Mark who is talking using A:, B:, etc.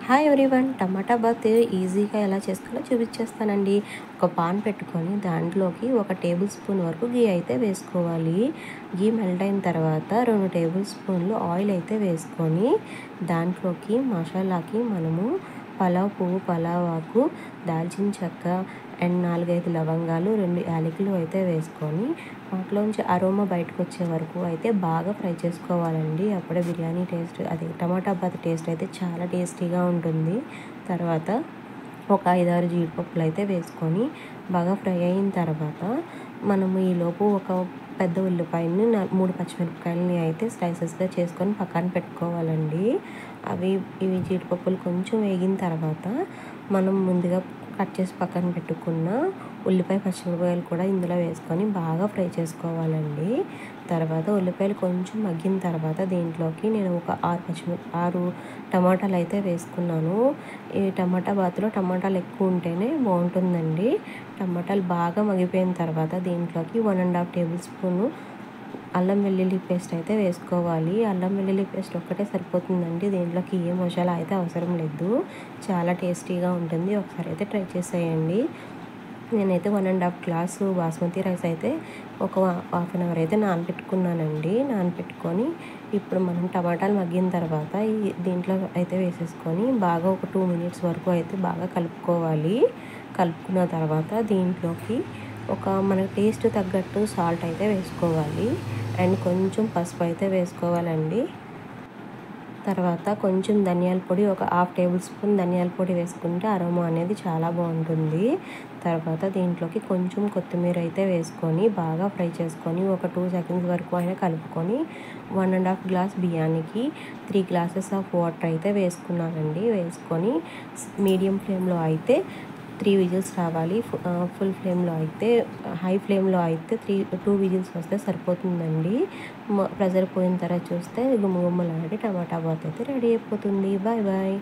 A: Hi everyone, టమాటా bath ఈజీగా ఎలా చేసుకోవాలో చూపించేస్తానండి. ఒక పాన్ పెట్టుకొని దాంట్లోకి 1 టేబుల్ స్పూన్ వరకు గీ అయితే వేసుకోవాలి. గీ మెల్ట్ అయిన తర్వాత 2 టేబుల్ స్పూన్లు ఆయిల్ అయితే వేసుకొని దాంట్లోకి మసాలాకి మనము పలావ్ పువ్వు, పలావ్ ఆకు, దాల్చిన చెక్క అండ్ 4-5 లవంగాలు, 2 యాలకులు అయితే వేసుకొని వాటిలోంచి అరోమా బయటకు వచ్చే వరకు అయితే బాగా ఫ్రై చేసుకోవాలండి. అప్పుడే బిర్యానీ టేస్ట్, అది టమాటా బాత్ టేస్ట్ అయితే చాలా టేస్టీగా ఉంటుంది. తర్వాత ఒక 5-6 జీడిపప్పులు అయితే వేసుకొని బాగా ఫ్రై అయిన తర్వాత మనము ఈలోపు ఒక పెద్ద ఉల్లిపాయని 3 పచ్చిమిరపకాయలని అయితే స్లైసెస్గా చేసుకొని పక్కన పెట్టుకోవాలండి. ఇవి జీడిపప్పులు కొంచెం వేగిన తర్వాత మనం ముందుగా కట్ చేసి పక్కన పెట్టుకున్న ఉల్లిపాయ, పచ్చిమిరపకాయలు కూడా ఇందులో వేసుకొని బాగా ఫ్రై చేసుకోవాలండి. తర్వాత ఉల్లిపాయలు కొంచెం మగ్గిన తర్వాత దీంట్లోకి నేను ఒక 6 టమాటాలు అయితే వేసుకున్నాను. ఈ టమాటా బాత్లో టమాటాలు ఎక్కువ ఉంటేనే బాగుంటుందండి. టమాటాలు బాగా మగ్గిపోయిన తర్వాత దీంట్లోకి 1½ టేబుల్ స్పూను అల్లం వెల్లుల్లి పేస్ట్ అయితే వేసుకోవాలి. అల్లం వెల్లుల్లి పేస్ట్ ఒక్కటే సరిపోతుందండి. దీంట్లోకి ఏ మసాలా అయితే అవసరం లేదు. చాలా టేస్టీగా ఉంటుంది. ఒకసారి అయితే ట్రై చేసేయండి. నేనైతే 1½ గ్లాసు బాస్మతి రైస్ అయితే ఒక హాఫ్ అన్ అవర్ అయితే నానబెట్టుకున్నానండి. నానబెట్టుకొని ఇప్పుడు మనం టమాటాలు మగ్గిన తర్వాత దీంట్లో అయితే వేసేసుకొని బాగా ఒక 2 మినిట్స్ వరకు అయితే బాగా కలుపుకోవాలి. కలుపుకున్న తర్వాత దీంట్లోకి మనకి టేస్ట్ తగ్గట్టు సాల్ట్ అయితే వేసుకోవాలి అండ్ కొంచెం పసుపు అయితే వేసుకోవాలండి. తర్వాత కొంచెం ధనియాల పొడి, ఒక హాఫ్ టేబుల్ స్పూన్ ధనియాల పొడి వేసుకుంటే అరోమా అనేది చాలా బాగుంటుంది. తర్వాత దీంట్లోకి కొంచెం కొత్తిమీర అయితే వేసుకొని బాగా ఫ్రై చేసుకొని ఒక 2 సెకండ్స్ వరకు అయినా కలుపుకొని 1½ గ్లాస్ బియ్యానికి 3 గ్లాసెస్ ఆఫ్ వాటర్ అయితే వేసుకున్నానండి. వేసుకొని మీడియం ఫ్లేమ్లో అయితే 3 విజిల్స్ రావాలి. ఫుల్ ఫ్లేమ్లో అయితే, హై ఫ్లేమ్లో అయితే 2 విజిల్స్ వస్తే సరిపోతుందండి. ప్రెజర్ పోయిన తర్వాత చూస్తే గుమ్మలాడి టమాటా బాత్ అయితే రెడీ అయిపోతుంది. Bye bye.